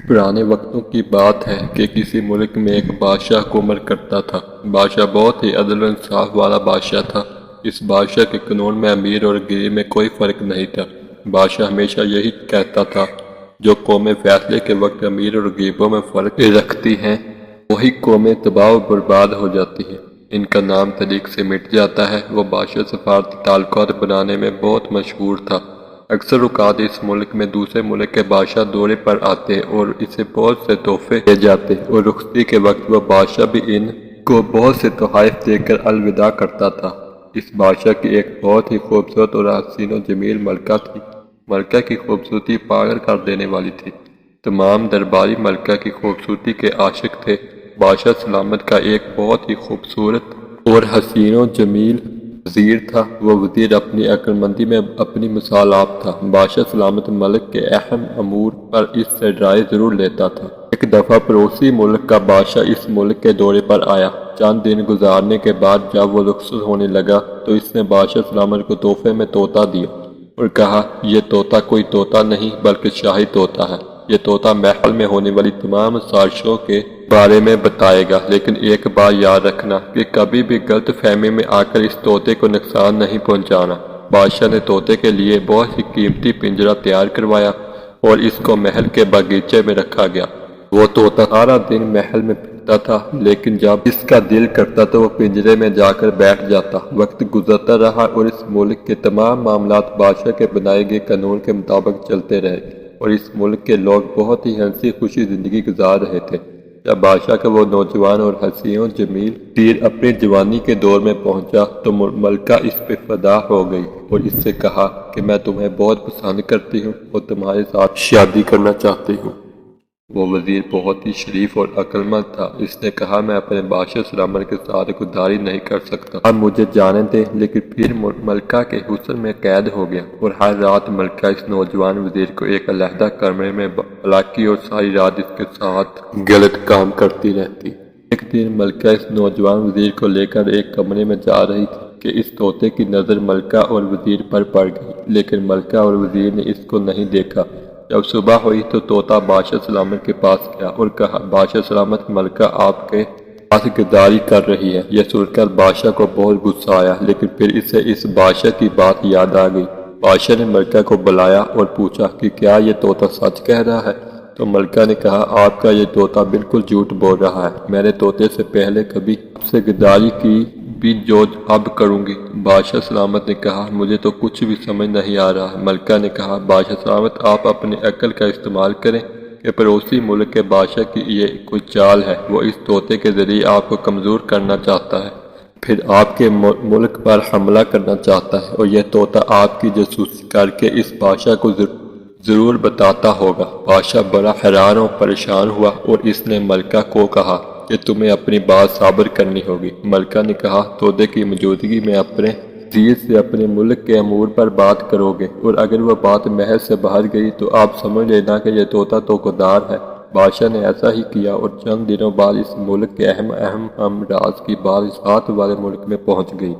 پرانے وقتوں کی بات ہے کہ کسی ملک میں ایک بادشاہ حکومت کرتا تھا۔ بادشاہ بہت ہی عدل و انصاف والا بادشاہ تھا۔ اس بادشاہ کے قانون میں امیر اور غریب میں کوئی فرق نہیں تھا۔ بادشاہ ہمیشہ یہی کہتا تھا، جو قومیں فیصلے کے وقت امیر اور غریبوں میں فرق رکھتی ہیں وہی قومیں تباہ و برباد ہو جاتی ہیں، ان کا نام تاریخ سے مٹ جاتا ہے۔ وہ بادشاہ سفارتی تعلقات بنانے میں بہت مشہور تھا۔ اکثر اوقات اس ملک میں دوسرے ملک کے بادشاہ دورے پر آتے اور اسے بہت سے تحفے دے جاتے، اور رخصتی کے وقت وہ بادشاہ بھی ان کو بہت سے تحائف دے کر الوداع کرتا تھا۔ اس بادشاہ کی ایک بہت ہی خوبصورت اور حسین و جمیل ملکہ تھی۔ ملکہ کی خوبصورتی پاگل کر دینے والی تھی۔ تمام درباری ملکہ کی خوبصورتی کے عاشق تھے۔ بادشاہ سلامت کا ایک بہت ہی خوبصورت اور حسین و جمیل وزیر تھا۔ وہ وزیر اپنی عقل مندی میں اپنی مثال آپ تھا۔ بادشاہ سلامت ملک کے اہم امور پر اس سے رائے ضرور لیتا تھا۔ ایک دفعہ پڑوسی ملک کا بادشاہ اس ملک کے دورے پر آیا۔ چند دن گزارنے کے بعد جب وہ رخصت ہونے لگا تو اس نے بادشاہ سلامت کو تحفے میں طوطا دیا اور کہا، یہ طوطا کوئی طوطا نہیں بلکہ شاہی طوطا ہے۔ یہ طوطا محل میں ہونے والی تمام سازشوں کے بارے میں بتائے گا، لیکن ایک بات یاد رکھنا کہ کبھی بھی غلط فہمی میں آ کر اس طوطے کو نقصان نہیں پہنچانا۔ بادشاہ نے طوطے کے لیے بہت ہی قیمتی پنجرہ تیار کروایا اور اس کو محل کے باغیچے میں رکھا گیا۔ وہ طوطا سارا دن محل میں پھرتا تھا، لیکن جب اس کا دل کرتا تو وہ پنجرے میں جا کر بیٹھ جاتا۔ وقت گزرتا رہا اور اس ملک کے تمام معاملات بادشاہ کے بنائے گئے قانون کے مطابق چلتے رہے، اور اس ملک کے لوگ بہت ہی ہنسی خوشی زندگی گزار رہے تھے۔ جب بادشاہ کا وہ نوجوان اور حسین و جمیل وزیر اپنی جوانی کے دور میں پہنچا تو ملکہ اس پہ فدا ہو گئی اور اس سے کہا کہ میں تمہیں بہت پسند کرتی ہوں اور تمہارے ساتھ شادی کرنا چاہتی ہوں۔ وہ وزیر بہت ہی شریف اور عقل مند تھا۔ اس نے کہا، میں اپنے بادشاہ سلامت کے ساتھ خودداری نہیں کر سکتا، اب مجھے جانے دیں۔ لیکن پھر ملکہ کے حسن میں قید ہو گیا اور ہر رات ملکہ اس نوجوان وزیر کو ایک علیحدہ کمرے میں بلاتی اور ساری رات اس کے ساتھ غلط کام کرتی رہتی۔ ایک دن ملکہ اس نوجوان وزیر کو لے کر ایک کمرے میں جا رہی تھی کہ اس طوطے کی نظر ملکہ اور وزیر پر پڑ گئی، لیکن ملکہ اور وزیر نے اس کو نہیں دیکھا۔ جب صبح ہوئی تو طوطا بادشاہ سلامت کے پاس گیا اور کہا، بادشاہ سلامت، ملکہ آپ کے ساتھ غداری کر رہی ہے۔ یہ سن کر بادشاہ کو بہت غصہ آیا، لیکن پھر اسے اس بادشاہ کی بات یاد آ گئی۔ بادشاہ نے ملکہ کو بلایا اور پوچھا کہ کیا یہ طوطا سچ کہہ رہا ہے؟ تو ملکہ نے کہا، آپ کا یہ طوطا بالکل جھوٹ بول رہا ہے۔ میں نے طوطے سے پہلے کبھی آپ سے غداری کی بھی جو اب کروں گی۔ بادشاہ سلامت نے کہا، مجھے تو کچھ بھی سمجھ نہیں آ رہا۔ ملکہ نے کہا، بادشاہ سلامت، آپ اپنی عقل کا استعمال کریں کہ پڑوسی ملک کے بادشاہ کی یہ کوئی چال ہے۔ وہ اس طوطے کے ذریعے آپ کو کمزور کرنا چاہتا ہے، پھر آپ کے ملک پر حملہ کرنا چاہتا ہے، اور یہ طوطا آپ کی جاسوسی کر کے اس بادشاہ کو ضرور بتاتا ہوگا۔ بادشاہ بڑا حیران اور پریشان ہوا اور اس نے ملکہ کو کہا کہ تمہیں اپنی بات صابر کرنی ہوگی۔ ملکہ نے کہا، طوطے کی موجودگی میں اپنے وزیر سے اپنے ملک کے امور پر بات کرو گے، اور اگر وہ بات محل سے باہر گئی تو آپ سمجھ لینا کہ یہ طوطا توقعدار ہے۔ بادشاہ نے ایسا ہی کیا اور چند دنوں بعد اس ملک کے اہم امراض کی بات اس ہاتھ والے ملک میں پہنچ گئی۔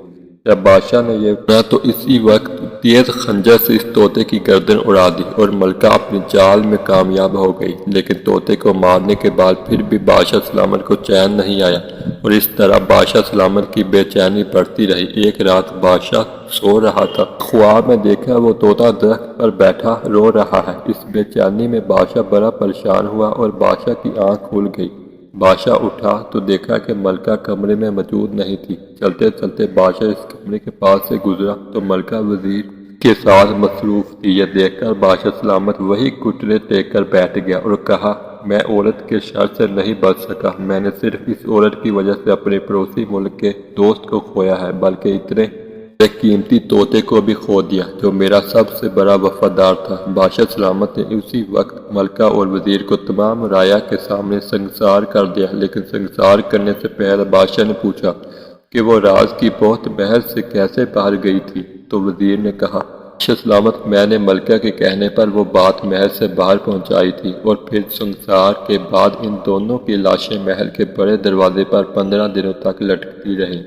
جب بادشاہ نے یہ سنا تو اسی وقت تیز خنجر سے اس طوطے کی گردن اڑا دی اور ملکہ اپنی چال میں کامیاب ہو گئی۔ لیکن طوطے کو مارنے کے بعد پھر بھی بادشاہ سلامت کو چین نہیں آیا، اور اس طرح بادشاہ سلامت کی بے چینی بڑھتی رہی۔ ایک رات بادشاہ سو رہا تھا، خواب میں دیکھا وہ طوطا درخت پر بیٹھا رو رہا ہے۔ اس بے چینی میں بادشاہ بڑا پریشان ہوا اور بادشاہ کی آنکھ کھل گئی۔ بادشاہ اٹھا تو دیکھا کہ ملکہ کمرے میں موجود نہیں تھی۔ چلتے چلتے بادشاہ اس کمرے کے پاس سے گزرا تو ملکہ وزیر کے ساتھ مصروف تھی۔ یہ دیکھ کر بادشاہ سلامت وہی گھٹنے ٹیک کر بیٹھ گیا اور کہا، میں عورت کے شر سے نہیں بچ سکا۔ میں نے صرف اس عورت کی وجہ سے اپنے پڑوسی ملک کے دوست کو کھویا ہے، بلکہ اتنے ایک قیمتی طوطے کو بھی کھو دیا جو میرا سب سے بڑا وفادار تھا۔ بادشاہ سلامت نے اسی وقت ملکہ اور وزیر کو تمام رعایا کے سامنے سنگسار کر دیا، لیکن سنگسار کرنے سے پہلے بادشاہ نے پوچھا کہ وہ راز کی بہت بحث سے کیسے باہر گئی تھی۔ تو وزیر نے کہا، بادشاہ سلامت، میں نے ملکہ کے کہنے پر وہ بات محل سے باہر پہنچائی تھی، اور پھر سنگسار کے بعد ان دونوں کی لاشیں محل کے بڑے دروازے پر 15 دنوں تک لٹکتی رہیں۔